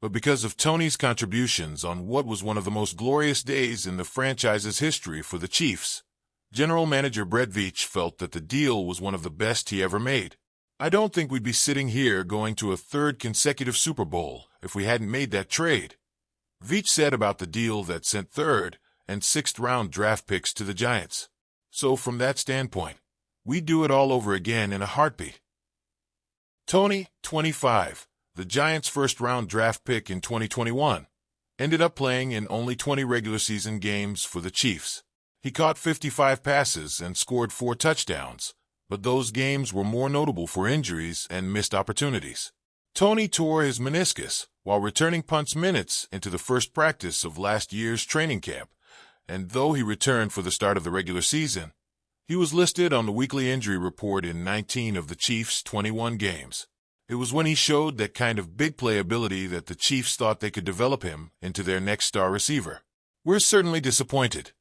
but because of Tony's contributions on what was one of the most glorious days in the franchise's history for the Chiefs, General Manager Brett Veach felt that the deal was one of the best he ever made. "I don't think we'd be sitting here going to a third consecutive Super Bowl if we hadn't made that trade," Veach said about the deal that sent third and sixth-round draft picks to the Giants. "So from that standpoint, we'd do it all over again in a heartbeat." Tony, 25, the Giants' first-round draft pick in 2021, ended up playing in only 20 regular season games for the Chiefs. He caught 55 passes and scored 4 touchdowns, but those games were more notable for injuries and missed opportunities. Tony tore his meniscus while returning punts minutes into the first practice of last year's training camp, and though he returned for the start of the regular season, he was listed on the weekly injury report in 19 of the Chiefs' 21 games. It was when he showed that kind of big play ability that the Chiefs thought they could develop him into their next star receiver. "We're certainly disappointed,"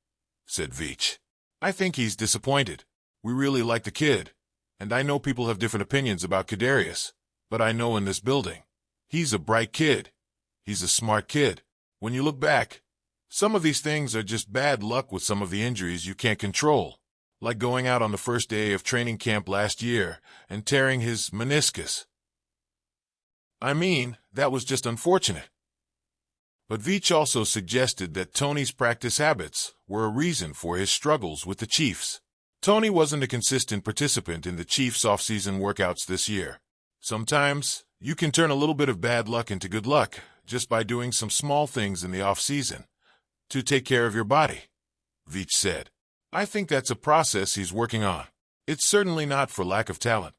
said Veach. "I think he's disappointed. We really like the kid, and I know people have different opinions about Kadarius, but I know in this building, he's a bright kid. He's a smart kid. When you look back, some of these things are just bad luck with some of the injuries you can't control, like going out on the first day of training camp last year and tearing his meniscus. I mean, that was just unfortunate." But Veach also suggested that Tony's practice habits were a reason for his struggles with the Chiefs. Tony wasn't a consistent participant in the Chiefs' off-season workouts this year. "Sometimes, you can turn a little bit of bad luck into good luck just by doing some small things in the off-season to take care of your body," Veach said. "I think that's a process he's working on. It's certainly not for lack of talent.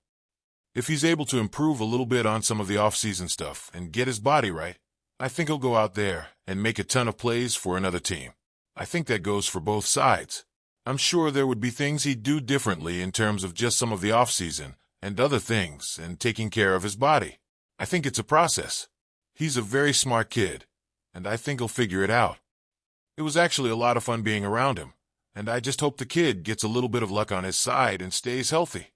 If he's able to improve a little bit on some of the off-season stuff and get his body right, I think he'll go out there and make a ton of plays for another team. I think that goes for both sides. I'm sure there would be things he'd do differently in terms of just some of the off-season and other things and taking care of his body. I think it's a process. He's a very smart kid, and I think he'll figure it out. It was actually a lot of fun being around him, and I just hope the kid gets a little bit of luck on his side and stays healthy."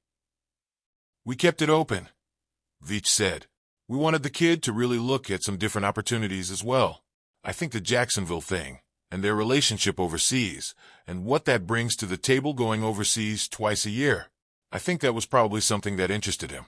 "We kept it open," Veach said. "We wanted the kid to really look at some different opportunities as well. I think the Jacksonville thing, and their relationship overseas, and what that brings to the table going overseas twice a year, I think that was probably something that interested him.